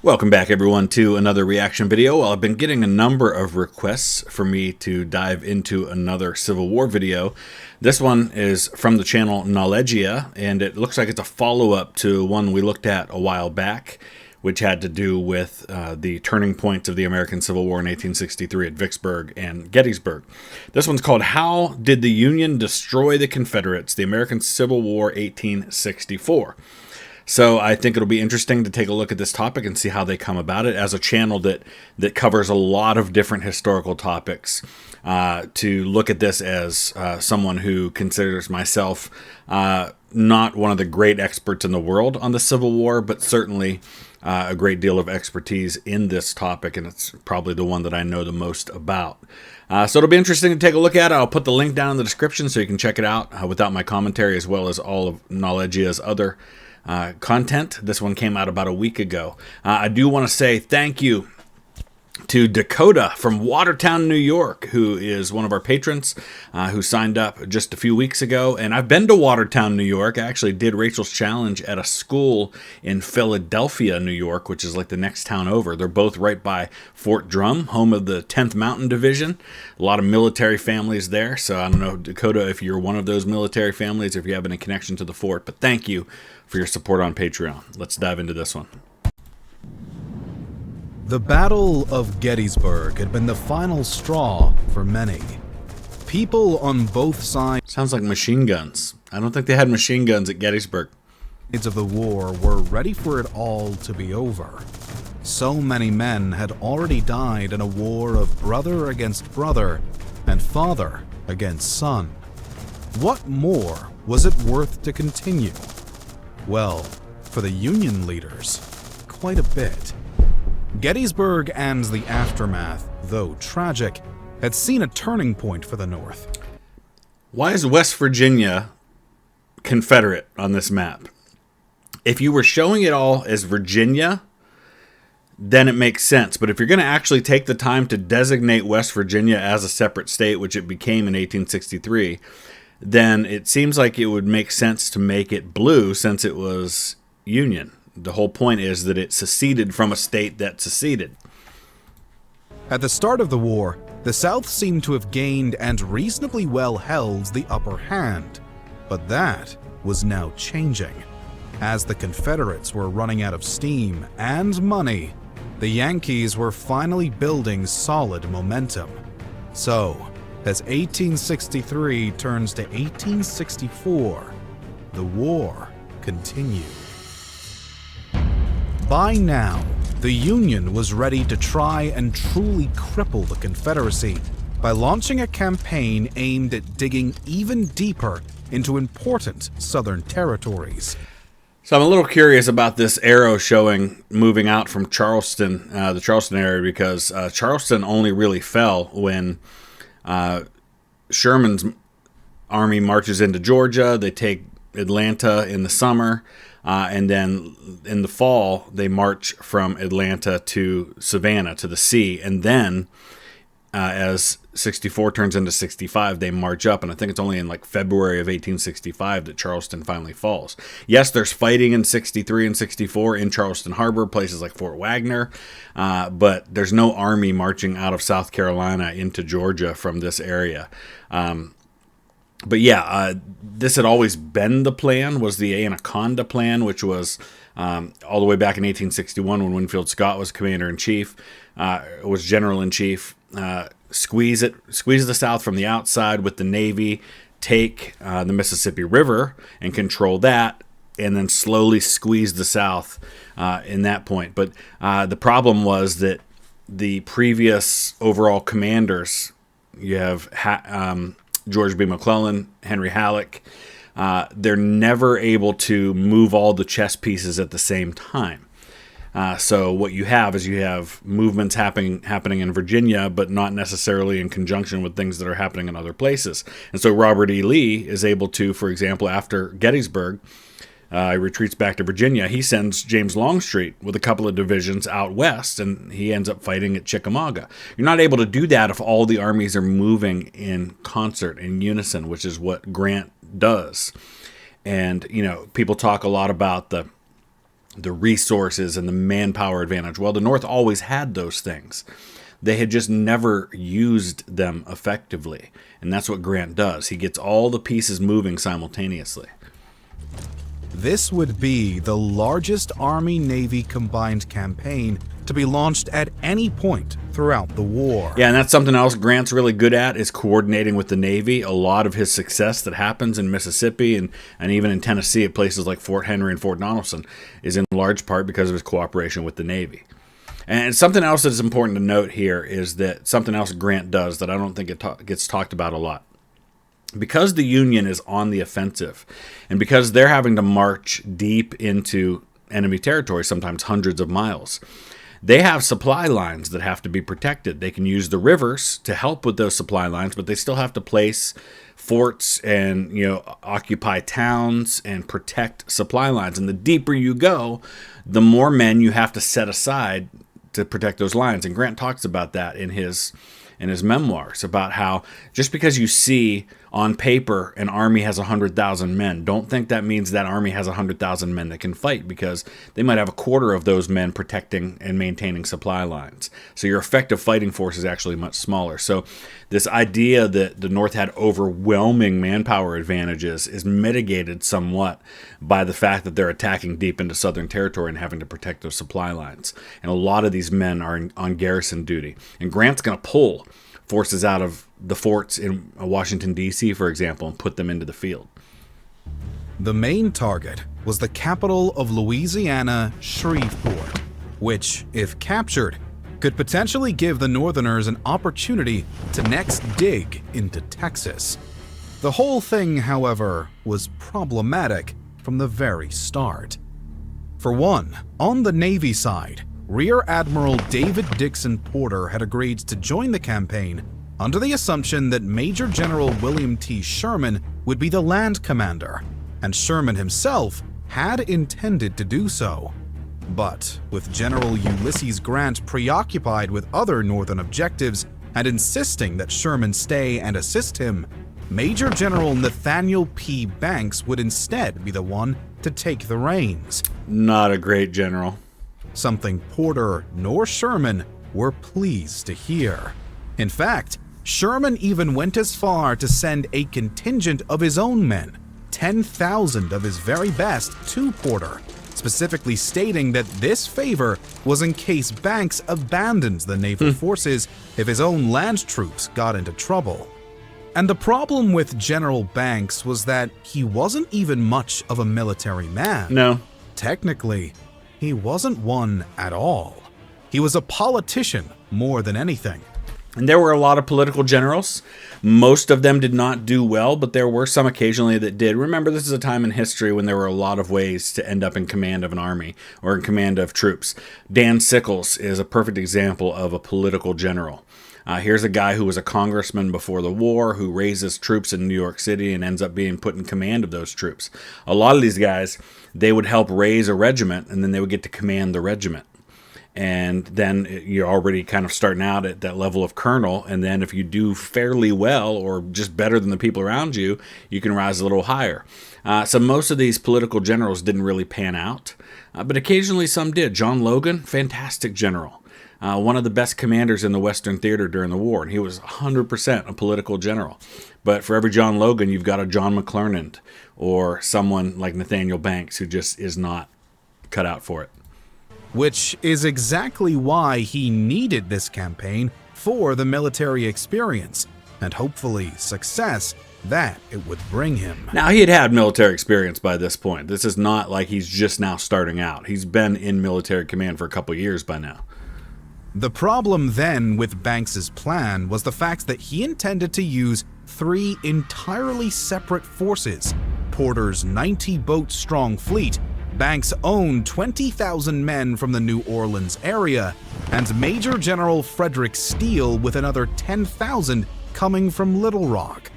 Welcome back, everyone, to another reaction video. Well, I've been getting a number of requests for me to dive into another Civil War video. This one is from the channel Knowledgia, and it looks like it's a follow-up to one we looked at a while back, which had to do with the turning points of the American Civil War in 1863 at Vicksburg and Gettysburg. This one's called How Did the Union Destroy the Confederates? The American Civil War 1864. So I think it'll be interesting to take a look at this topic and see how they come about it as a channel that covers a lot of different historical topics. To look at this as someone who considers myself not one of the great experts in the world on the Civil War, but certainly a great deal of expertise in this topic, and it's probably the one that I know the most about. So it'll be interesting to take a look at it. I'll put the link down in the description so you can check it out without my commentary, as well as all of Knowledgia's other content. This one came out about a week ago. I do want to say thank you to Dakota from Watertown, New York, who is one of our patrons, who signed up just a few weeks ago. And I've been to Watertown, New York. I actually did Rachel's Challenge at a school in Philadelphia, New York, which is like the next town over. They're both right by Fort Drum, home of the 10th Mountain Division. A lot of military families there. So I don't know, Dakota, if you're one of those military families, if you have any connection to the fort. But thank you for your support on Patreon. Let's dive into this one. The Battle of Gettysburg had been the final straw for many. People on both sides Sounds like machine guns. I don't think they had machine guns at Gettysburg. of the war were ready for it all to be over. So many men had already died in a war of brother against brother and father against son. What more was it worth to continue? Well, for the Union leaders, quite a bit. Gettysburg and the aftermath, though tragic, had seen a turning point for the North. Why is West Virginia Confederate on this map? If you were showing it all as Virginia, then it makes sense. But if you're going to actually take the time to designate West Virginia as a separate state, which it became in 1863, then it seems like it would make sense to make it blue since it was Union. The whole point is that it seceded from a state that seceded. At the start of the war, the South seemed to have gained and reasonably well held the upper hand. But that was now changing. As the Confederates were running out of steam and money, the Yankees were finally building solid momentum. So, as 1863 turns to 1864, the war continued. By now, the Union was ready to try and truly cripple the Confederacy by launching a campaign aimed at digging even deeper into important Southern territories. So I'm a little curious about this arrow showing moving out from Charleston, the Charleston area, because Charleston only really fell when Sherman's army marches into Georgia. They take Atlanta in the summer. And then in the fall, they march from Atlanta to Savannah, to the sea. And then as 64 turns into 65, they march up. And I think it's only in like February of 1865 that Charleston finally falls. Yes, there's fighting in 63 and 64 in Charleston Harbor, places like Fort Wagner. But there's no army marching out of South Carolina into Georgia from this area. But yeah, this had always been the plan, was the Anaconda Plan, which was all the way back in 1861 when Winfield Scott was commander-in-chief, was general-in-chief. Squeeze the South from the outside with the Navy, take the Mississippi River and control that, and then slowly squeeze the South in that point. But the problem was that the previous overall commanders, you have George B. McClellan, Henry Halleck, they're never able to move all the chess pieces at the same time. So what you have is you have movements happening in Virginia, but not necessarily in conjunction with things that are happening in other places. And so Robert E. Lee is able to, for example, after Gettysburg, he retreats back to Virginia. He sends James Longstreet with a couple of divisions out west, and he ends up fighting at Chickamauga. You're not able to do that if all the armies are moving in concert, in unison, which is what Grant does. And, you know, people talk a lot about the the resources and the manpower advantage. Well, the North always had those things. They had just never used them effectively. And that's what Grant does. He gets all the pieces moving simultaneously. This would be the largest Army-Navy combined campaign to be launched at any point throughout the war. Yeah, and that's something else Grant's really good at, is coordinating with the Navy. A lot of his success that happens in Mississippi and even in Tennessee at places like Fort Henry and Fort Donelson is in large part because of his cooperation with the Navy. And something else that's important to note here is that something else Grant does that I don't think it gets talked about a lot. Because the Union is on the offensive, and because they're having to march deep into enemy territory, sometimes hundreds of miles, they have supply lines that have to be protected. They can use the rivers to help with those supply lines, but they still have to place forts and, occupy towns and protect supply lines. And the deeper you go, the more men you have to set aside to protect those lines. And Grant talks about that in his memoirs, about how just because you see on paper an army has 100,000 men, don't think that means that army has 100,000 men that can fight, because they might have a quarter of those men protecting and maintaining supply lines. So your effective fighting force is actually much smaller. So this idea that the North had overwhelming manpower advantages is mitigated somewhat by the fact that they're attacking deep into Southern territory and having to protect those supply lines. And a lot of these men are on garrison duty. And Grant's going to pull forces out of the forts in Washington, D.C., for example, and put them into the field. The main target was the capital of Louisiana, Shreveport, which, if captured, could potentially give the Northerners an opportunity to next dig into Texas. The whole thing, however, was problematic from the very start. For one, on the Navy side, Rear Admiral David Dixon Porter had agreed to join the campaign under the assumption that Major General William T. Sherman would be the land commander, and Sherman himself had intended to do so. But with General Ulysses Grant preoccupied with other Northern objectives and insisting that Sherman stay and assist him, Major General Nathaniel P. Banks would instead be the one to take the reins. Not a great general. Something Porter nor Sherman were pleased to hear. In fact, Sherman even went as far to send a contingent of his own men, 10,000 of his very best, to Porter, specifically stating that this favor was in case Banks abandons the naval forces if his own land troops got into trouble. And the problem with General Banks was that he wasn't even much of a military man. No. Technically, he wasn't one at all. He was a politician more than anything. And there were a lot of political generals. Most of them did not do well, but there were some occasionally that did. Remember, this is a time in history when there were a lot of ways to end up in command of an army or in command of troops. Dan Sickles is a perfect example of a political general. Here's a guy who was a congressman before the war, who raises troops in New York City and ends up being put in command of those troops. A lot of these guys, they would help raise a regiment, and then they would get to command the regiment. And then you're already kind of starting out at that level of colonel, and then if you do fairly well or just better than the people around you, you can rise a little higher. So most of these political generals didn't really pan out, but occasionally some did. John Logan, fantastic general. One of the best commanders in the Western Theater during the war, and he was 100% a political general. But for every John Logan, you've got a John McClernand or someone like Nathaniel Banks who just is not cut out for it. Which is exactly why he needed this campaign for the military experience and hopefully success that it would bring him. Now, he had military experience by this point. This is not like he's just now starting out. He's been in military command for a couple years by now. The problem then with Banks's plan was the fact that he intended to use 3 entirely separate forces: Porter's 90-boat-strong fleet, Banks' own 20,000 men from the New Orleans area, and Major General Frederick Steele with another 10,000 coming from Little Rock.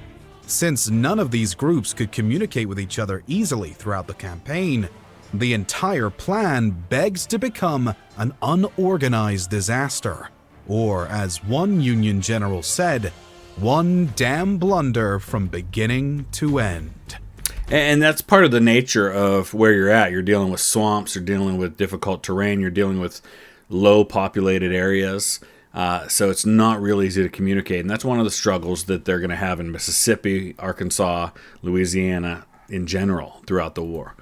Since none of these groups could communicate with each other easily throughout the campaign, the entire plan begs to become an unorganized disaster, or as one Union general said, one damn blunder from beginning to end. And that's part of the nature of where you're at. You're dealing with swamps, you're dealing with difficult terrain, you're dealing with low populated areas. So it's not really easy to communicate. And that's one of the struggles that they're going to have in Mississippi, Arkansas, Louisiana in general throughout the war.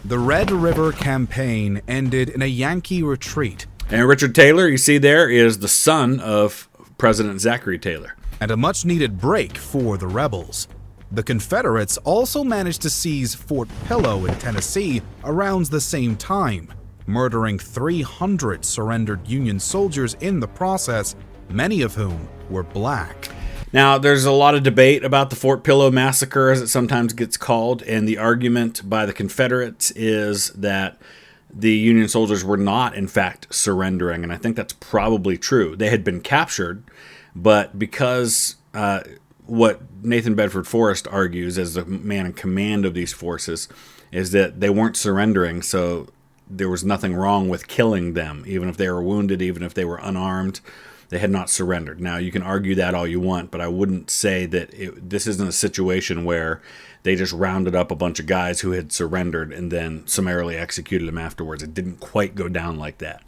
The Red River Campaign ended in a Yankee retreat. And Richard Taylor, you see there, is the son of President Zachary Taylor. And a much-needed break for the rebels. The Confederates also managed to seize Fort Pillow in Tennessee around the same time, murdering 300 surrendered Union soldiers in the process, many of whom were black. Now, there's a lot of debate about the Fort Pillow massacre, as it sometimes gets called, and the argument by the Confederates is that the Union soldiers were not, in fact, surrendering, and I think that's probably true. They had been captured, but because what Nathan Bedford Forrest argues as the man in command of these forces is that they weren't surrendering, so there was nothing wrong with killing them, even if they were wounded, even if they were unarmed. They had not surrendered. Now, you can argue that all you want, but I wouldn't say that this isn't a situation where they just rounded up a bunch of guys who had surrendered and then summarily executed them afterwards. It didn't quite go down like that.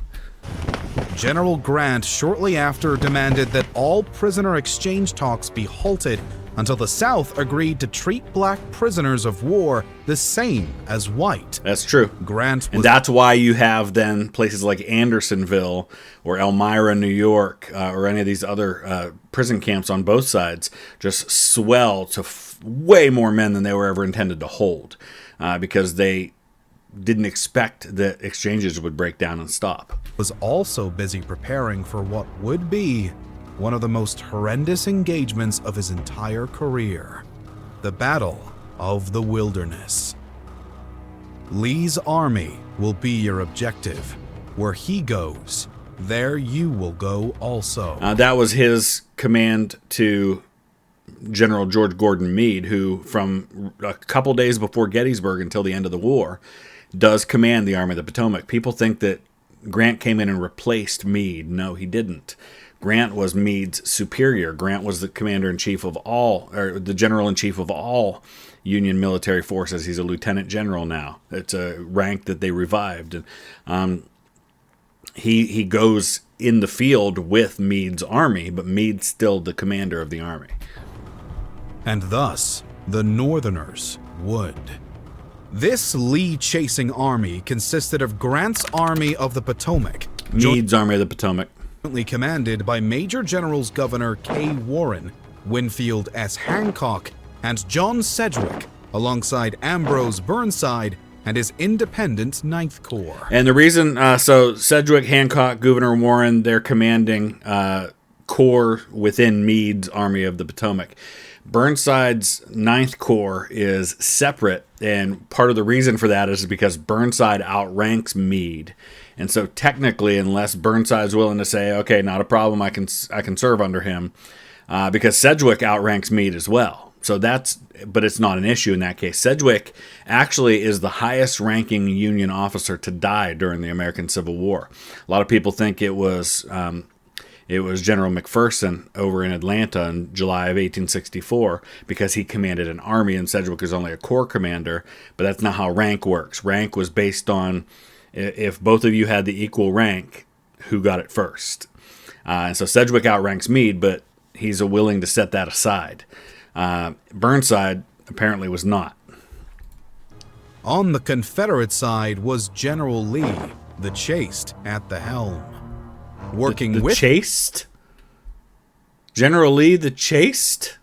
General Grant shortly after demanded that all prisoner exchange talks be halted until the South agreed to treat black prisoners of war the same as white. That's true. And that's why you have then places like Andersonville or Elmira, New York, or any of these other prison camps on both sides just swell to way more men than they were ever intended to hold, because they didn't expect that exchanges would break down and stop. Was also busy preparing for what would be one of the most horrendous engagements of his entire career, the Battle of the Wilderness. Lee's army will be your objective. Where he goes, there you will go also. That was his command to General George Gordon Meade, who from a couple days before Gettysburg until the end of the war does command the Army of the Potomac. People think that Grant came in and replaced Meade. No, he didn't. Grant was Meade's superior. Grant was the commander-in-chief of all, or the general-in-chief of all Union military forces. He's a lieutenant general now. It's a rank that they revived. And he goes in the field with Meade's army, but Meade's still the commander of the army. And thus, the Northerners would. This Lee-chasing army consisted of Grant's Army of the Potomac, Meade's Army of the Potomac, commanded by Major Generals Governor K. Warren, Winfield S. Hancock, and John Sedgwick, alongside Ambrose Burnside and his independent Ninth Corps. And the reason, so Sedgwick, Hancock, Gouverneur Warren, they're commanding corps within Meade's Army of the Potomac. Burnside's Ninth Corps is separate, and part of the reason for that is because Burnside outranks Meade. And so technically, unless Burnside's willing to say, okay, not a problem, I can serve under him, because Sedgwick outranks Meade as well. So but it's not an issue in that case. Sedgwick actually is the highest ranking Union officer to die during the American Civil War. A lot of people think it was General McPherson over in Atlanta in July of 1864 because he commanded an army and Sedgwick is only a corps commander, but that's not how rank works. Rank was based on if both of you had the equal rank, who got it first. And so Sedgwick outranks Meade, but he's willing to set that aside. Burnside apparently was not. On the Confederate side was General Lee, the Chaste, at the helm. Working the Chaste? General Lee the Chaste?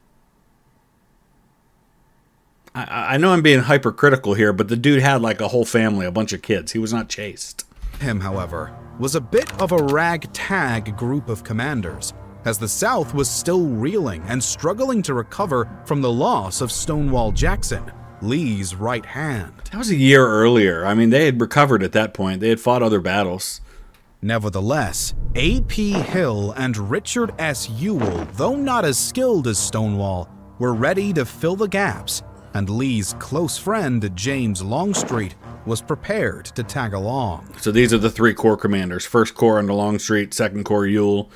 I know I'm being hypercritical here, but the dude had like a whole family, a bunch of kids. He was not chaste. Him, however, was a bit of a ragtag group of commanders, as the South was still reeling and struggling to recover from the loss of Stonewall Jackson, Lee's right hand. That was a year earlier. I mean, they had recovered at that point. They had fought other battles. Nevertheless, A.P. Hill and Richard S. Ewell, though not as skilled as Stonewall, were ready to fill the gaps, and Lee's close friend, James Longstreet, was prepared to tag along. So these are the three corps commanders. First Corps under Longstreet, Second Corps Ewell,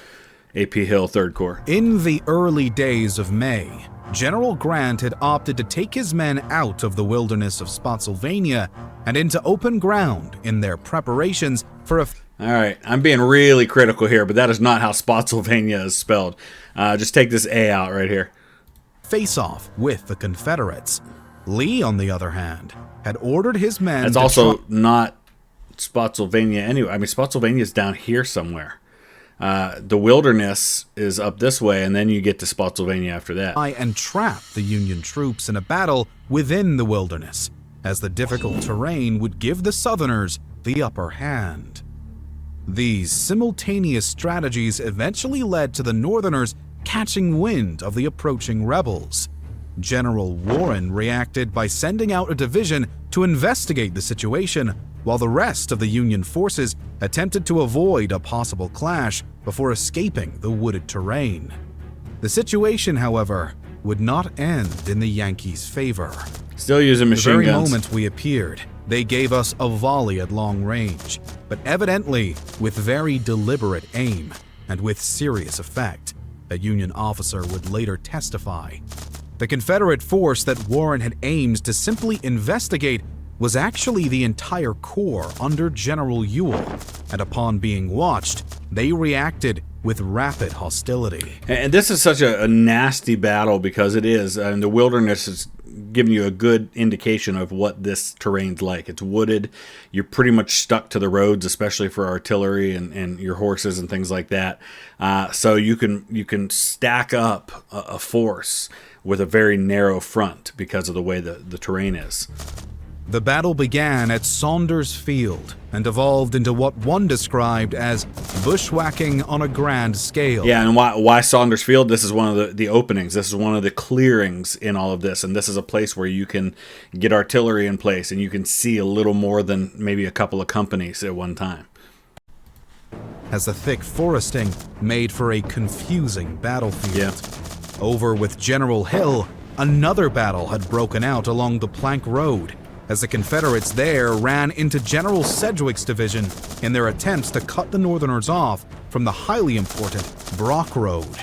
AP Hill, 3rd Corps. In the early days of May, General Grant had opted to take his men out of the wilderness of Spotsylvania and into open ground in their preparations for a... All right, I'm being really critical here, but that is not how Spotsylvania is spelled. Just take this A out right here. Face-off with the Confederates. Lee, on the other hand, had ordered his men... That's also not Spotsylvania anyway. I mean, Spotsylvania is down here somewhere. The wilderness is up this way, and then you get to Spotsylvania after that. And trap the Union troops in a battle within the wilderness, as the difficult terrain would give the Southerners the upper hand. These simultaneous strategies eventually led to the Northerners catching wind of the approaching rebels. General Warren reacted by sending out a division to investigate the situation, while the rest of the Union forces attempted to avoid a possible clash before escaping the wooded terrain. The situation, however, would not end in the Yankees' favor. Still using machine guns. The very moment we appeared, they gave us a volley at long range, but evidently with very deliberate aim and with serious effect, a Union officer would later testify. The Confederate force that Warren had aimed to simply investigate was actually the entire corps under General Ewell, and upon being watched, they reacted with rapid hostility. And this is such a nasty battle because it is, and the wilderness is giving you a good indication of what this terrain's like. It's wooded. You're pretty much stuck to the roads, especially for artillery and your horses and things like that. So you can stack up a force with a very narrow front because of the way the terrain is. The battle began at Saunders Field and evolved into what one described as bushwhacking on a grand scale. Yeah, and why Saunders Field? This is one of the openings. This is one of the clearings in all of this, and this is a place where you can get artillery in place and you can see a little more than maybe a couple of companies at one time. As the thick foresting made for a confusing battlefield. Yeah. Over with General Hill, another battle had broken out along the Plank Road, as the Confederates there ran into General Sedgwick's division in their attempts to cut the Northerners off from the highly important Brock Road.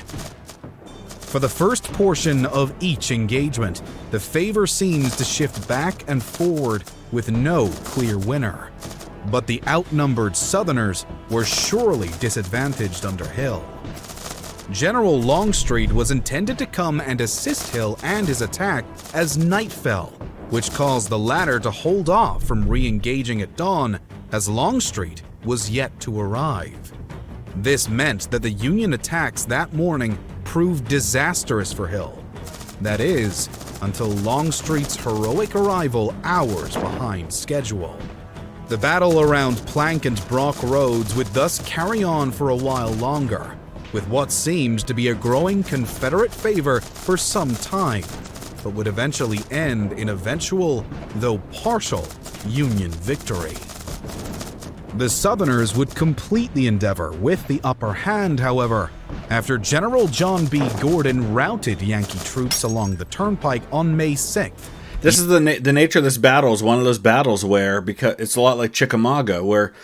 For the first portion of each engagement, the favor seems to shift back and forward with no clear winner. But the outnumbered Southerners were surely disadvantaged under Hill. General Longstreet was intended to come and assist Hill and his attack as night fell, which caused the latter to hold off from re-engaging at dawn, as Longstreet was yet to arrive. This meant that the Union attacks that morning proved disastrous for Hill. That is, until Longstreet's heroic arrival hours behind schedule. The battle around Plank and Brock roads would thus carry on for a while longer, with what seemed to be a growing Confederate favor for some time, but would eventually end in eventual, though partial, Union victory. The Southerners would complete the endeavor with the upper hand, however, after General John B. Gordon routed Yankee troops along the turnpike on May 6th. This is the nature of this battle is one of those battles where, because it's a lot like Chickamauga, where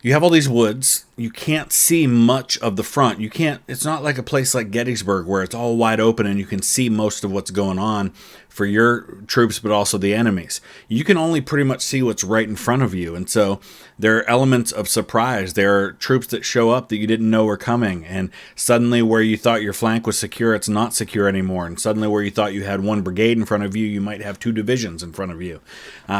you have all these woods, you can't see much of the front. It's not like a place like Gettysburg where it's all wide open and you can see most of what's going on for your troops, but also the enemy's. You can only pretty much see what's right in front of you. And so there are elements of surprise. There are troops that show up that you didn't know were coming. And suddenly where you thought your flank was secure, it's not secure anymore. And suddenly where you thought you had one brigade in front of you, you might have two divisions in front of you.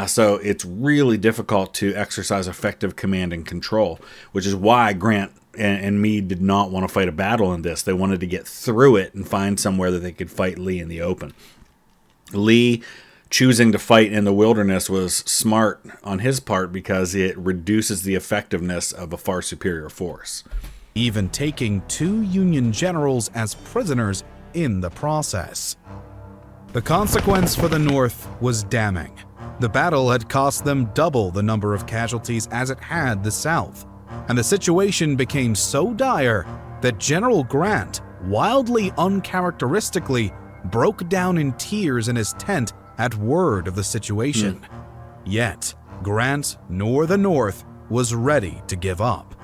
So it's really difficult to exercise effective command and control, which is why Grant and Meade did not want to fight a battle in this. They wanted to get through it and find somewhere that they could fight Lee in the open. Lee choosing to fight in the wilderness was smart on his part because it reduces the effectiveness of a far superior force. Even taking 2 Union generals as prisoners in the process. The consequence for the North was damning. The battle had cost them double the number of casualties as it had the South, and the situation became so dire that General Grant, wildly uncharacteristically, broke down in tears in his tent at word of the situation. Yet, Grant nor the North was ready to give up.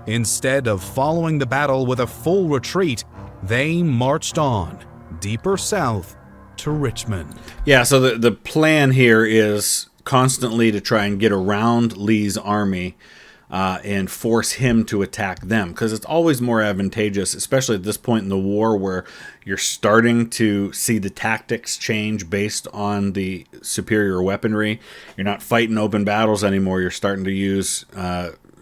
Instead of following the battle with a full retreat, they marched on, deeper south, to Richmond. Yeah, so the plan here is constantly to try and get around Lee's army and force him to attack them, because it's always more advantageous, especially at this point in the war where you're starting to see the tactics change based on the superior weaponry. You're not fighting open battles anymore. You're starting to use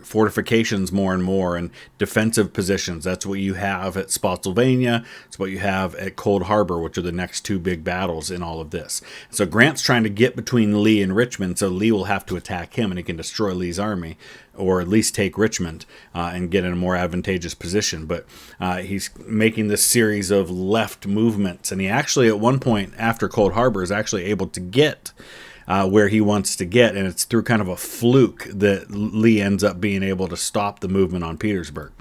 fortifications more and more, and defensive positions. That's what you have at Spotsylvania. It's what you have at Cold Harbor, which are the next two big battles in all of this. So Grant's trying to get between Lee and Richmond, so Lee will have to attack him, and he can destroy Lee's army, or at least take Richmond and get in a more advantageous position. But he's making this series of left movements, and he actually, at one point after Cold Harbor, is actually able to get where he wants to get, and it's through kind of a fluke that Lee ends up being able to stop the movement on Petersburg.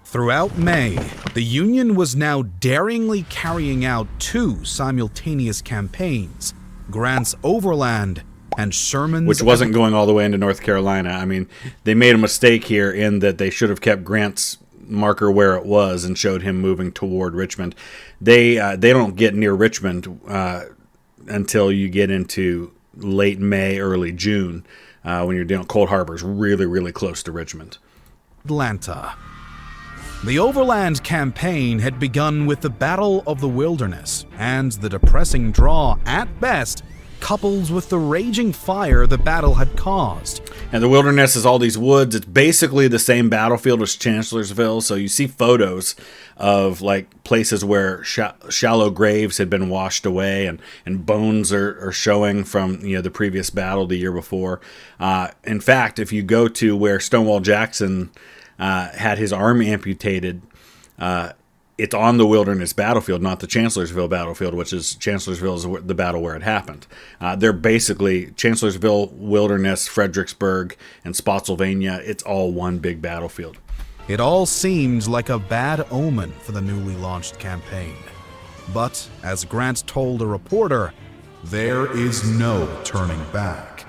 Throughout May, the Union was now daringly carrying out two simultaneous campaigns, Grant's Overland and Sherman's... Which wasn't going all the way into North Carolina. I mean, they made a mistake here in that they should have kept Grant's marker where it was and showed him moving toward Richmond. They don't get near Richmond until you get into late May, early June, when you're doing Cold Harbor's really, really close to Richmond. Atlanta. The Overland campaign had begun with the Battle of the Wilderness, and the depressing draw, at best, couples with the raging fire the battle had caused. And the Wilderness is all these woods. It's basically the same battlefield as Chancellorsville, so you see photos of like places where shallow graves had been washed away, and bones are showing from the previous battle the year before. In fact, if you go to where Stonewall Jackson had his arm amputated, it's on the Wilderness battlefield, not the Chancellorsville battlefield, which is Chancellorsville is the battle where it happened. They're basically Chancellorsville, Wilderness, Fredericksburg, and Spotsylvania. It's all one big battlefield. It all seemed like a bad omen for the newly launched campaign. But, as Grant told a reporter, there is no turning back.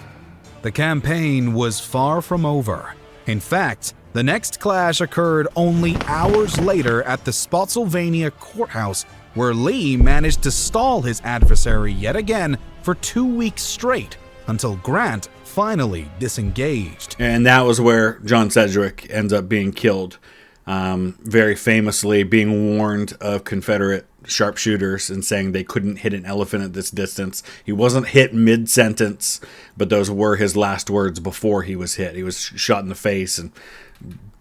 The campaign was far from over. In fact, the next clash occurred only hours later at the Spotsylvania courthouse, where Lee managed to stall his adversary yet again for 2 weeks straight, until Grant finally disengaged. And that was where John Sedgwick ends up being killed, very famously being warned of Confederate sharpshooters and saying they couldn't hit an elephant at this distance. He wasn't hit mid-sentence, but those were his last words before he was hit. He was shot in the face and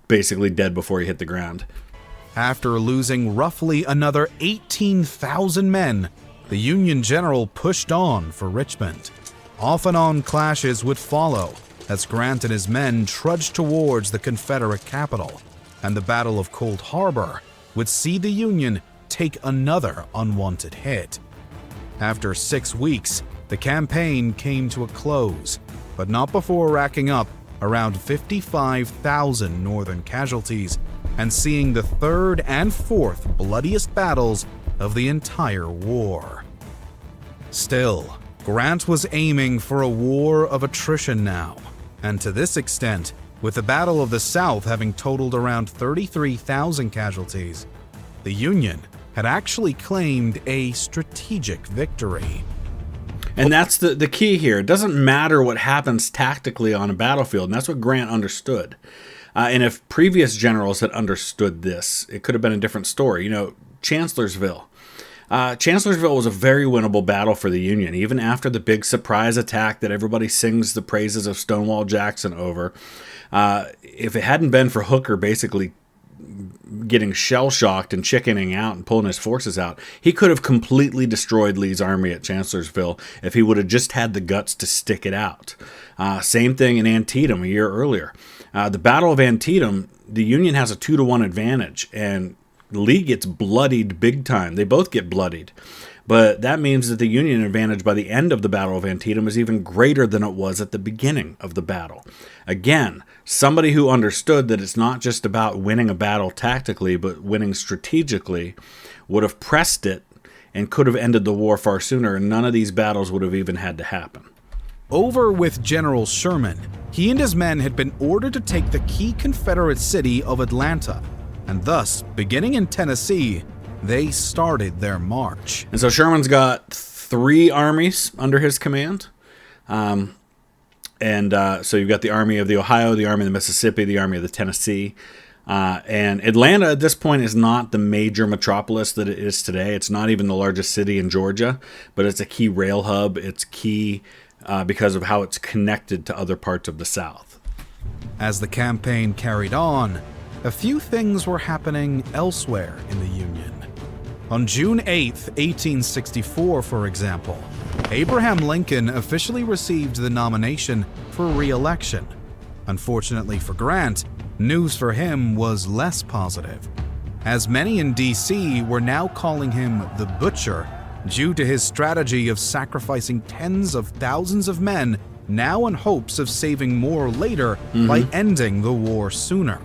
basically dead before he hit the ground. After losing roughly another 18,000 men, the Union general pushed on for Richmond. Off-and-on clashes would follow as Grant and his men trudged towards the Confederate capital, and the Battle of Cold Harbor would see the Union take another unwanted hit. After 6 weeks, the campaign came to a close, but not before racking up around 55,000 Northern casualties and seeing the third and fourth bloodiest battles of the entire war. Still, Grant was aiming for a war of attrition now, and to this extent, with the Battle of the South having totaled around 33,000 casualties, the Union had actually claimed a strategic victory. And that's the key here. It doesn't matter what happens tactically on a battlefield, and that's what Grant understood. And if previous generals had understood this, it could have been a different story. Chancellorsville. Chancellorsville was a very winnable battle for the Union, even after the big surprise attack that everybody sings the praises of Stonewall Jackson over. If it hadn't been for Hooker basically getting shell-shocked and chickening out and pulling his forces out, he could have completely destroyed Lee's army at Chancellorsville if he would have just had the guts to stick it out. Same thing in Antietam a year earlier. The Battle of Antietam, the Union has a 2-to-1 advantage, and Lee gets bloodied big time. They both get bloodied. But that means that the Union advantage by the end of the Battle of Antietam is even greater than it was at the beginning of the battle. Again, somebody who understood that it's not just about winning a battle tactically, but winning strategically, would have pressed it and could have ended the war far sooner, and none of these battles would have even had to happen. Over with General Sherman, he and his men had been ordered to take the key Confederate city of Atlanta, and thus, beginning in Tennessee, they started their march. And so Sherman's got 3 armies under his command. So you've got the Army of the Ohio, the Army of the Mississippi, the Army of the Tennessee. And Atlanta at this point is not the major metropolis that it is today. It's not even the largest city in Georgia, but it's a key rail hub. It's key because of how it's connected to other parts of the South. As the campaign carried on, a few things were happening elsewhere in the Union. On June 8, 1864, for example, Abraham Lincoln officially received the nomination for re-election. Unfortunately for Grant, news for him was less positive, as many in D.C. were now calling him the Butcher due to his strategy of sacrificing tens of thousands of men now in hopes of saving more later by ending the war sooner.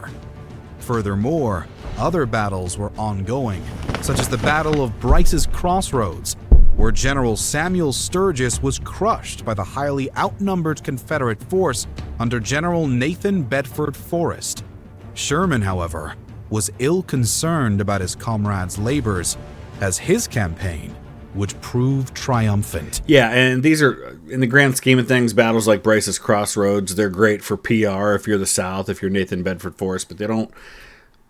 Furthermore, other battles were ongoing, such as the Battle of Bryce's Crossroads, where General Samuel Sturgis was crushed by the highly outnumbered Confederate force under General Nathan Bedford Forrest. Sherman, however, was ill-concerned about his comrades' labors, as his campaign would prove triumphant. Yeah, and these are, in the grand scheme of things, battles like Bryce's Crossroads, they're great for PR if you're the South, if you're Nathan Bedford Forrest, but they don't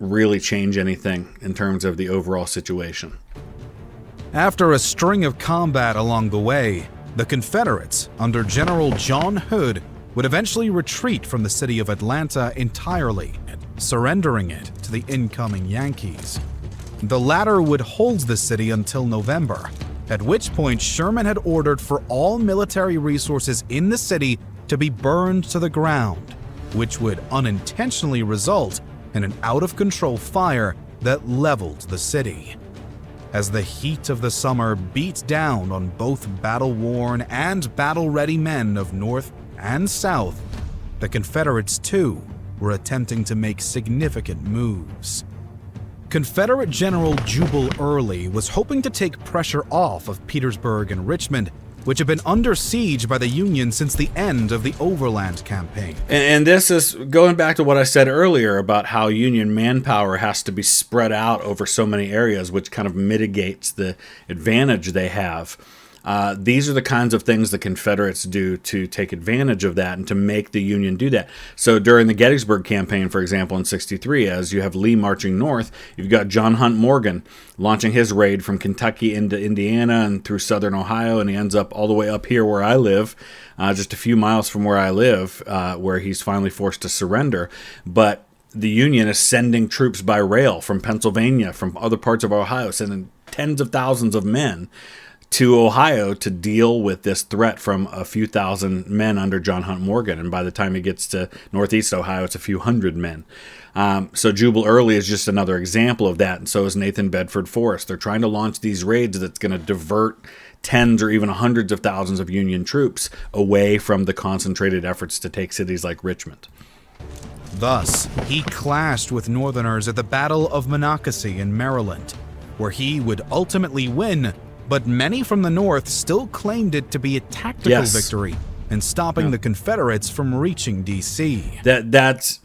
really change anything in terms of the overall situation. After a string of combat along the way, the Confederates, under General John Hood, would eventually retreat from the city of Atlanta entirely, surrendering it to the incoming Yankees. The latter would hold the city until November, at which point Sherman had ordered for all military resources in the city to be burned to the ground, which would unintentionally result in an out-of-control fire that leveled the city. As the heat of the summer beat down on both battle-worn and battle-ready men of North and South, the Confederates, too, were attempting to make significant moves. Confederate General Jubal Early was hoping to take pressure off of Petersburg and Richmond, which had been under siege by the Union since the end of the Overland campaign. And this is going back to what I said earlier about how Union manpower has to be spread out over so many areas, which kind of mitigates the advantage they have. These are the kinds of things the Confederates do to take advantage of that and to make the Union do that. So during the Gettysburg campaign, for example, in 63, as you have Lee marching north, you've got John Hunt Morgan launching his raid from Kentucky into Indiana and through southern Ohio, and he ends up all the way up here where I live, just a few miles from where I live, where he's finally forced to surrender. But the Union is sending troops by rail from Pennsylvania, from other parts of Ohio, sending tens of thousands of men to Ohio to deal with this threat from a few thousand men under John Hunt Morgan. And by the time he gets to northeast Ohio, it's a few hundred men. So Jubal Early is just another example of that. And so is Nathan Bedford Forrest. They're trying to launch these raids that's going to divert tens or even hundreds of thousands of Union troops away from the concentrated efforts to take cities like Richmond. Thus, he clashed with Northerners at the Battle of Monocacy in Maryland, where he would ultimately win, but many from the North still claimed it to be a tactical victory in stopping the Confederates from reaching D.C. That's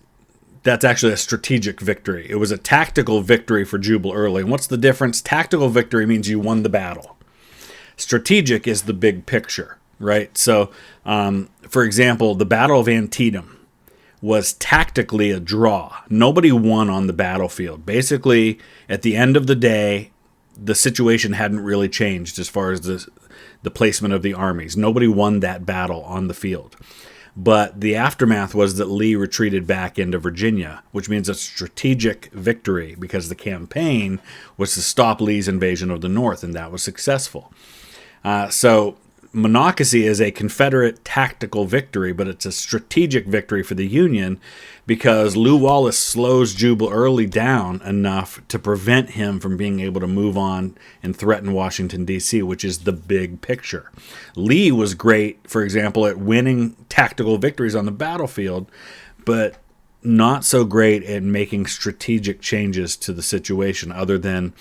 actually a strategic victory. It was a tactical victory for Jubal Early. And what's the difference? Tactical victory means you won the battle. Strategic is the big picture, right? So, for example, the Battle of Antietam was tactically a draw. Nobody won on the battlefield. Basically, at the end of the day, the situation hadn't really changed as far as the placement of the armies. Nobody won that battle on the field. But the aftermath was that Lee retreated back into Virginia, which means a strategic victory because the campaign was to stop Lee's invasion of the North, and that was successful. So Monocacy is a Confederate tactical victory, but it's a strategic victory for the Union because Lew Wallace slows Jubal Early down enough to prevent him from being able to move on and threaten Washington, D.C., which is the big picture. Lee was great, for example, at winning tactical victories on the battlefield, but not so great at making strategic changes to the situation other than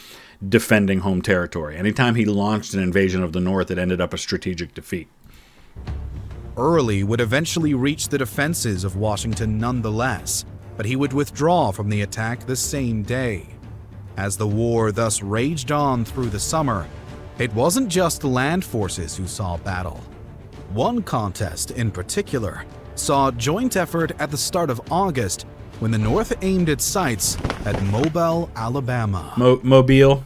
defending home territory. Anytime he launched an invasion of the North, it ended up a strategic defeat. Early would eventually reach the defenses of Washington nonetheless, but he would withdraw from the attack the same day. As the war thus raged on through the summer, it wasn't just land forces who saw battle. One contest in particular saw a joint effort at the start of August when the North aimed its sights at Mobile, Alabama. Mobile?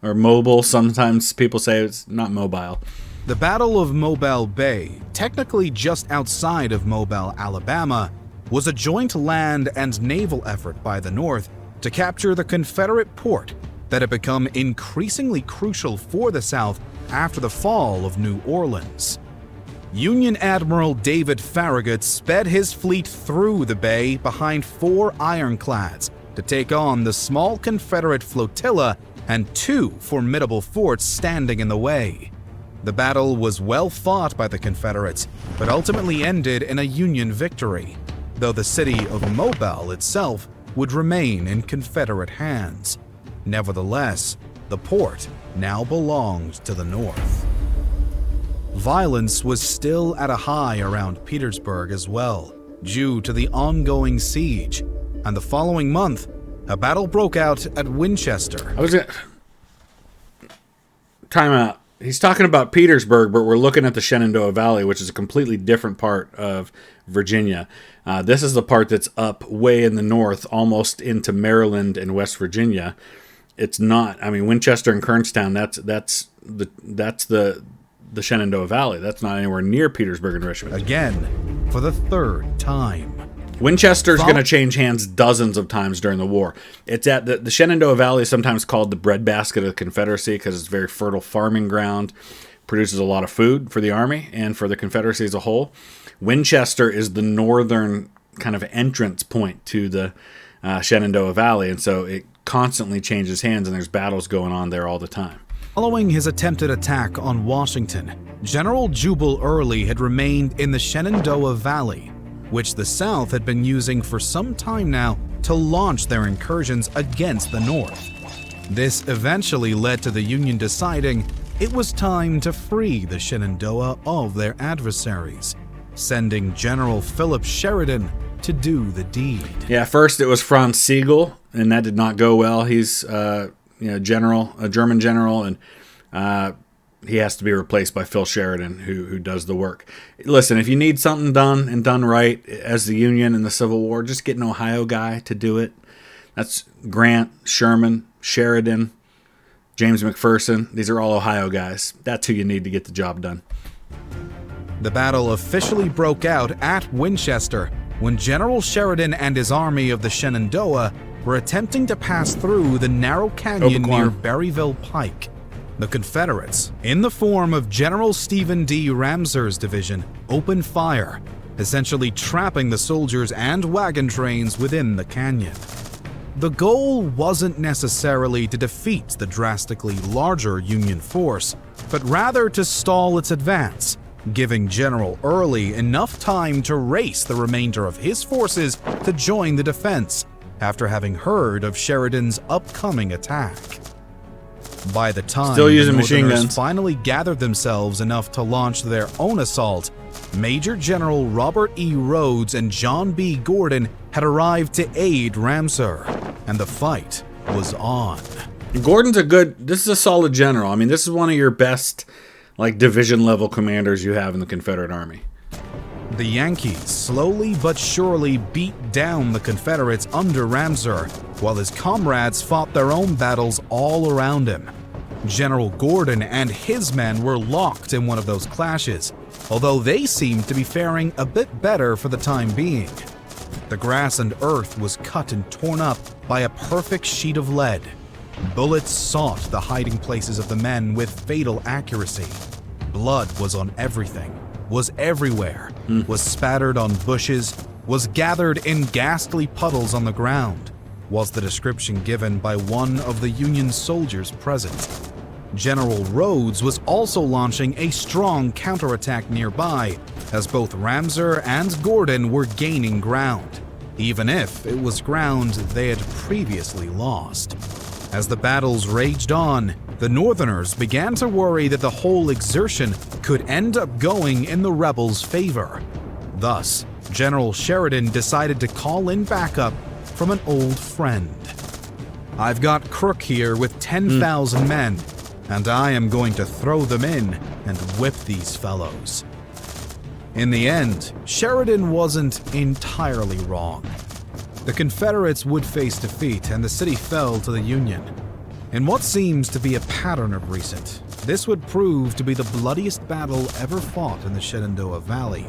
Or mobile, sometimes people say it's not mobile. The Battle of Mobile Bay, technically just outside of Mobile, Alabama, was a joint land and naval effort by the North to capture the Confederate port that had become increasingly crucial for the South after the fall of New Orleans. Union Admiral David Farragut sped his fleet through the bay behind 4 ironclads to take on the small Confederate flotilla and 2 formidable forts standing in the way. The battle was well fought by the Confederates, but ultimately ended in a Union victory, though the city of Mobile itself would remain in Confederate hands. Nevertheless, the port now belonged to the North. Violence was still at a high around Petersburg as well, due to the ongoing siege, and the following month, a battle broke out at Winchester. Time out. He's talking about Petersburg, but we're looking at the Shenandoah Valley, which is a completely different part of Virginia. This is the part that's up way in the north, almost into Maryland and West Virginia. It's not. I mean, Winchester and Kernstown. That's the Shenandoah Valley. That's not anywhere near Petersburg and Richmond. Again, for the 3rd time. Winchester's going to change hands dozens of times during the war. It's at the Shenandoah Valley is sometimes called the breadbasket of the Confederacy because it's very fertile farming ground, produces a lot of food for the Army and for the Confederacy as a whole. Winchester is the northern kind of entrance point to the Shenandoah Valley, and so it constantly changes hands, and there's battles going on there all the time. Following his attempted attack on Washington, General Jubal Early had remained in the Shenandoah Valley, which the South had been using for some time now to launch their incursions against the North. This eventually led to the Union deciding it was time to free the Shenandoah of their adversaries, sending General Philip Sheridan to do the deed. Yeah, first it was Franz Sigel, and that did not go well. He's a German general, and he has to be replaced by Phil Sheridan, who does the work. Listen, if you need something done and done right as the Union in the Civil War, just get an Ohio guy to do it. That's Grant, Sherman, Sheridan, James McPherson. These are all Ohio guys. That's who you need to get the job done. The battle officially broke out at Winchester when General Sheridan and his army of the Shenandoah were attempting to pass through the narrow canyon near Berryville Pike. The Confederates, in the form of General Stephen D. Ramser's division, opened fire, essentially trapping the soldiers and wagon trains within the canyon. The goal wasn't necessarily to defeat the drastically larger Union force, but rather to stall its advance, giving General Early enough time to race the remainder of his forces to join the defense after having heard of Sheridan's upcoming attack. By the time Still using the machine Northerners guns. finally gathered themselves enough to launch their own assault, Major General Robert E. Rhodes and John B. Gordon had arrived to aid Ramseur, and the fight was on. Gordon's this is a solid general. I mean, this is one of your best, division level commanders you have in the Confederate Army. The Yankees slowly but surely beat down the Confederates under Ramseur, while his comrades fought their own battles all around him. General Gordon and his men were locked in one of those clashes, although they seemed to be faring a bit better for the time being. The grass and earth was cut and torn up by a perfect sheet of lead. Bullets sought the hiding places of the men with fatal accuracy. Blood was on everything, was everywhere, was spattered on bushes, was gathered in ghastly puddles on the ground, was the description given by one of the Union soldiers present. General Rhodes was also launching a strong counterattack nearby, as both Ramseur and Gordon were gaining ground, even if it was ground they had previously lost. As the battles raged on, the Northerners began to worry that the whole exertion could end up going in the rebels' favor. Thus, General Sheridan decided to call in backup from an old friend. "I've got Crook here with 10,000 men, and I am going to throw them in and whip these fellows." In the end, Sheridan wasn't entirely wrong. The Confederates would face defeat, and the city fell to the Union. In what seems to be a pattern of recent, this would prove to be the bloodiest battle ever fought in the Shenandoah Valley,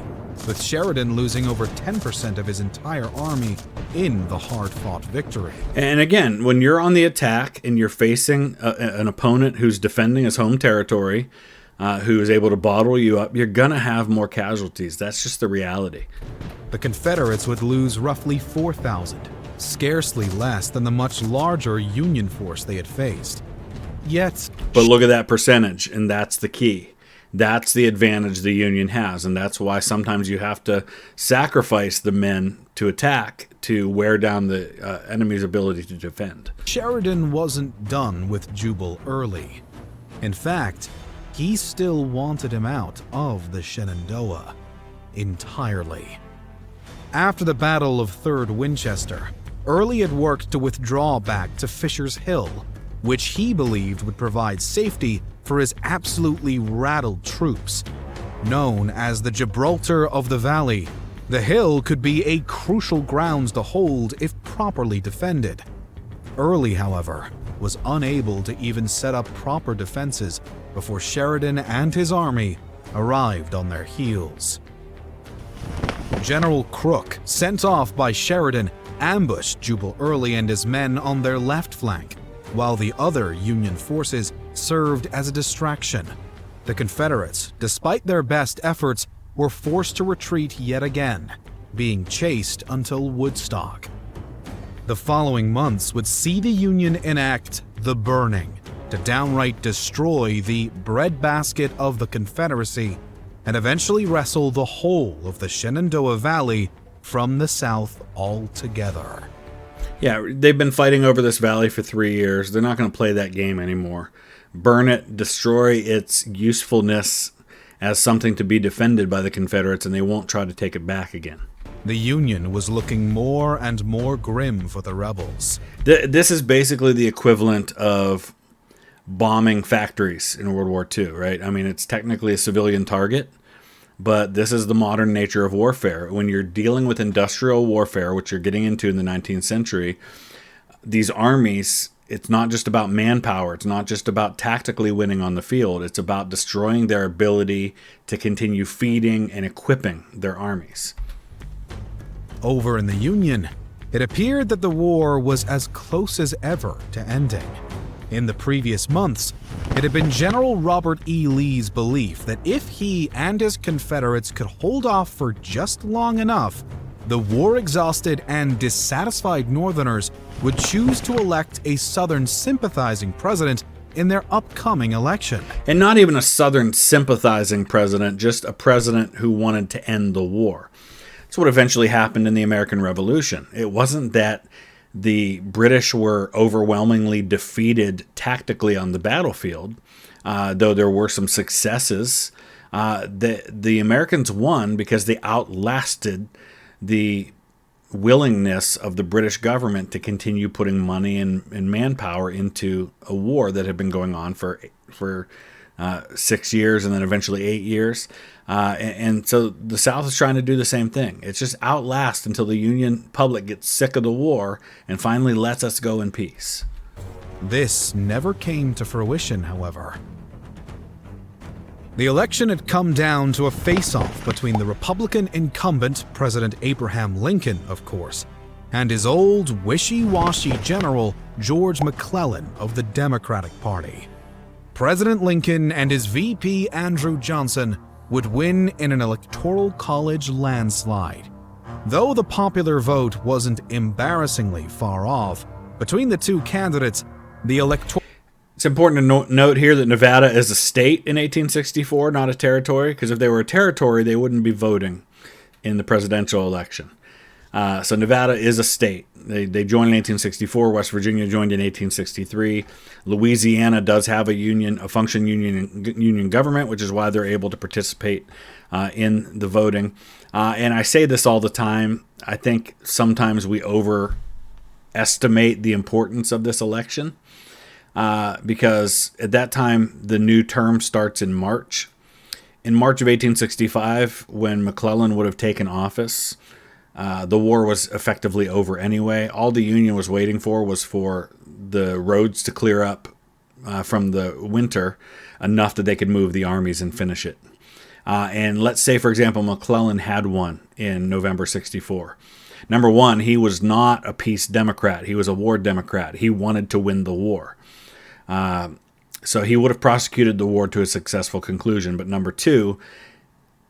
with Sheridan losing over 10% of his entire army in the hard-fought victory. And again, when you're on the attack and you're facing an opponent who's defending his home territory, who is able to bottle you up, you're going to have more casualties. That's just the reality. The Confederates would lose roughly 4,000, scarcely less than the much larger Union force they had faced. Yet, but look at that percentage, and that's the key. That's the advantage the Union has, and that's why sometimes you have to sacrifice the men to attack to wear down the enemy's ability to defend. Sheridan wasn't done with Jubal early. In fact, he still wanted him out of the Shenandoah entirely. After the Battle of 3rd Winchester, Early had worked to withdraw back to Fisher's Hill, which he believed would provide safety for his absolutely rattled troops. Known as the Gibraltar of the Valley, the hill could be a crucial ground to hold if properly defended. Early, however, was unable to even set up proper defenses before Sheridan and his army arrived on their heels. General Crook, sent off by Sheridan, ambushed Jubal Early and his men on their left flank, while the other Union forces served as a distraction. The Confederates, despite their best efforts, were forced to retreat yet again, being chased until Woodstock. The following months would see the Union enact the Burning to downright destroy the breadbasket of the Confederacy and eventually wrestle the whole of the Shenandoah Valley from the South altogether. Yeah, they've been fighting over this valley for 3 years. They're not going to play that game anymore. Burn it, destroy its usefulness as something to be defended by the Confederates, and they won't try to take it back again. The Union was looking more and more grim for the rebels. This is basically the equivalent of bombing factories in World War II, right? I mean, it's technically a civilian target, but this is the modern nature of warfare. When you're dealing with industrial warfare, which you're getting into in the 19th century, these armies, it's not just about manpower. It's not just about tactically winning on the field. It's about destroying their ability to continue feeding and equipping their armies. Over in the Union, it appeared that the war was as close as ever to ending. In the previous months, it had been General Robert E. Lee's belief that if he and his Confederates could hold off for just long enough, the war-exhausted and dissatisfied Northerners would choose to elect a Southern sympathizing president in their upcoming election. And not even a Southern sympathizing president, just a president who wanted to end the war. That's what eventually happened in the American Revolution. It wasn't that the British were overwhelmingly defeated tactically on the battlefield, though there were some successes. The Americans won because they outlasted the willingness of the British government to continue putting money and manpower into a war that had been going on for 6 years and then eventually 8 years. And so the South is trying to do the same thing. It's just outlast until the Union public gets sick of the war and finally lets us go in peace. This never came to fruition, however. The election had come down to a face-off between the Republican incumbent, President Abraham Lincoln, of course, and his old wishy-washy general, George McClellan of the Democratic Party. President Lincoln and his VP, Andrew Johnson, would win in an electoral college landslide. Though the popular vote wasn't embarrassingly far off, between the two candidates, the electoral... It's important to note here that Nevada is a state in 1864, not a territory, because if they were a territory, they wouldn't be voting in the presidential election. So Nevada is a state. They joined in 1864. West Virginia joined in 1863. Louisiana does have a functioning union government, which is why they're able to participate in the voting. And I say this all the time. I think sometimes we overestimate the importance of this election because at that time the new term starts in March. In March of 1865, when McClellan would have taken office, the war was effectively over anyway. All the Union was waiting for was for the roads to clear up from the winter enough that they could move the armies and finish it. And let's say, for example, McClellan had won in November 64. Number one, he was not a peace Democrat. He was a war Democrat. He wanted to win the war. So he would have prosecuted the war to a successful conclusion. But number two,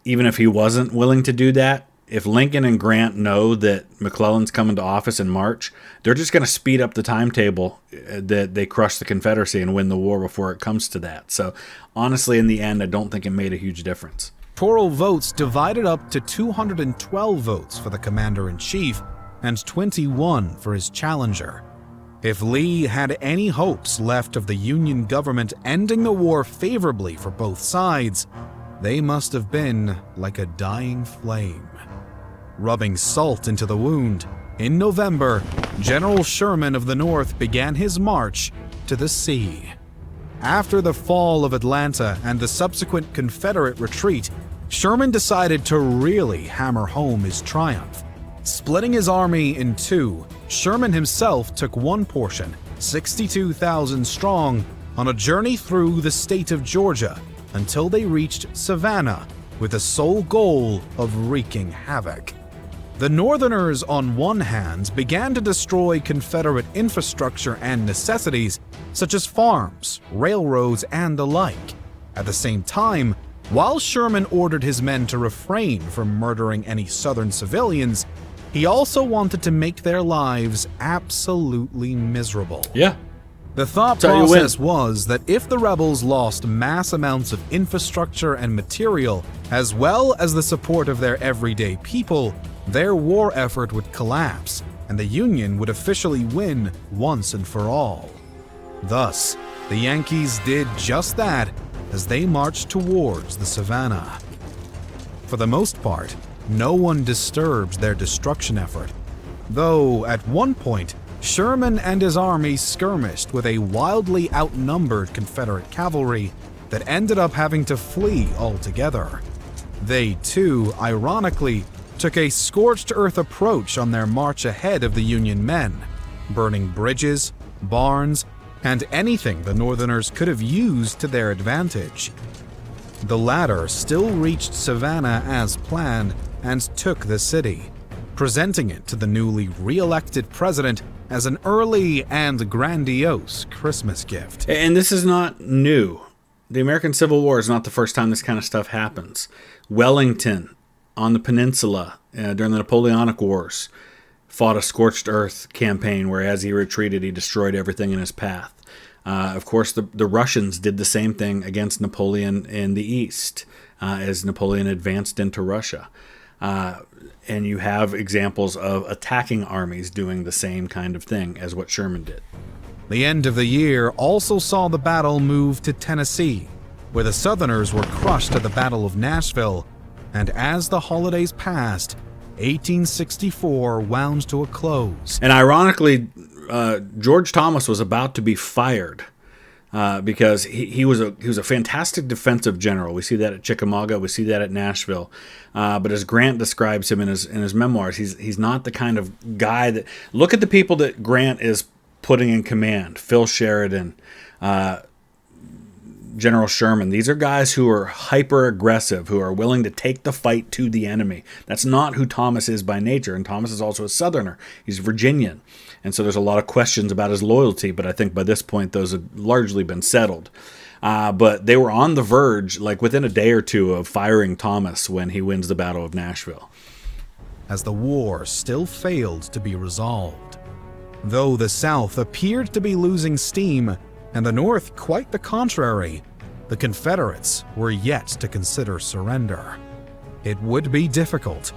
even if he wasn't willing to do that, if Lincoln and Grant know that McClellan's coming to office in March, they're just going to speed up the timetable that they crush the Confederacy and win the war before it comes to that. So honestly, in the end, I don't think it made a huge difference. Total votes divided up to 212 votes for the commander-in-chief and 21 for his challenger. If Lee had any hopes left of the Union government ending the war favorably for both sides, they must have been like a dying flame. Rubbing salt into the wound, in November, General Sherman of the North began his march to the sea. After the fall of Atlanta and the subsequent Confederate retreat, Sherman decided to really hammer home his triumph. Splitting his army in two, Sherman himself took one portion, 62,000 strong, on a journey through the state of Georgia until they reached Savannah with the sole goal of wreaking havoc. The Northerners, on one hand, began to destroy Confederate infrastructure and necessities, such as farms, railroads, and the like. At the same time, while Sherman ordered his men to refrain from murdering any Southern civilians, he also wanted to make their lives absolutely miserable. Yeah. The thought process was that if the rebels lost mass amounts of infrastructure and material, as well as the support of their everyday people, their war effort would collapse, and the Union would officially win once and for all. Thus, the Yankees did just that as they marched towards the Savannah. For the most part, no one disturbed their destruction effort, though at one point, Sherman and his army skirmished with a wildly outnumbered Confederate cavalry that ended up having to flee altogether. They, too, ironically, took a scorched-earth approach on their march ahead of the Union men, burning bridges, barns, and anything the Northerners could have used to their advantage. The latter still reached Savannah as planned and took the city, presenting it to the newly re-elected president as an early and grandiose Christmas gift. And this is not new. The American Civil War is not the first time this kind of stuff happens. Wellington, on the peninsula, during the Napoleonic Wars, fought a scorched earth campaign where as he retreated, he destroyed everything in his path. Of course, the Russians did the same thing against Napoleon in the East as Napoleon advanced into Russia. And you have examples of attacking armies doing the same kind of thing as what Sherman did. The end of the year also saw the battle move to Tennessee, where the Southerners were crushed at the Battle of Nashville, and as the holidays passed, 1864 wound to a close. And ironically, George Thomas was about to be fired because he was a fantastic defensive general. We see that at Chickamauga, we see that at Nashville. But as Grant describes him in his memoirs, he's not the kind of guy that. Look at the people that Grant is putting in command: Phil Sheridan, General Sherman. These are guys who are hyper aggressive, who are willing to take the fight to the enemy. That's not who Thomas is by nature. And Thomas is also a Southerner. He's Virginian. And so there's a lot of questions about his loyalty, but I think by this point those have largely been settled. But they were on the verge, like within a day or two, of firing Thomas when he wins the Battle of Nashville. As the war still failed to be resolved. Though the South appeared to be losing steam, and the North quite the contrary, the Confederates were yet to consider surrender. It would be difficult,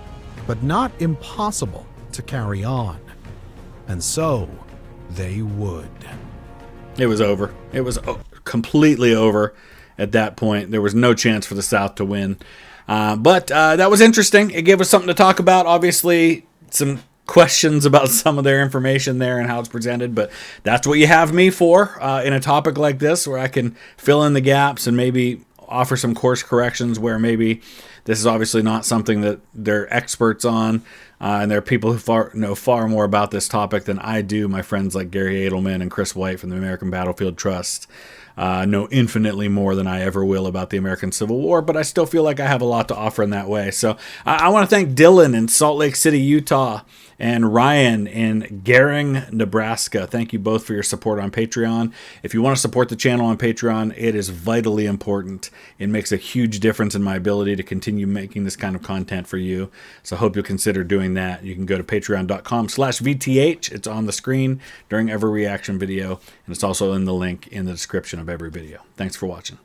but not impossible, to carry on. And so they would. It was over. It was completely over at that point. There was no chance for the South to win. But that was interesting. It gave us something to talk about. Obviously, some questions about some of their information there and how it's presented. But that's what you have me for in a topic like this, where I can fill in the gaps and maybe offer some course corrections where maybe this is obviously not something that they're experts on. And there are people who know far more about this topic than I do. My friends like Gary Edelman and Chris White from the American Battlefield Trust know infinitely more than I ever will about the American Civil War, but I still feel like I have a lot to offer in that way. So I want to thank Dylan in Salt Lake City, Utah, and Ryan in Gering, Nebraska. Thank you both for your support on Patreon. If you want to support the channel on Patreon, it is vitally important. It makes a huge difference in my ability to continue making this kind of content for you. So I hope you'll consider doing that. You can go to patreon.com/VTH. It's on the screen during every reaction video, and it's also in the link in the description of every video. Thanks for watching.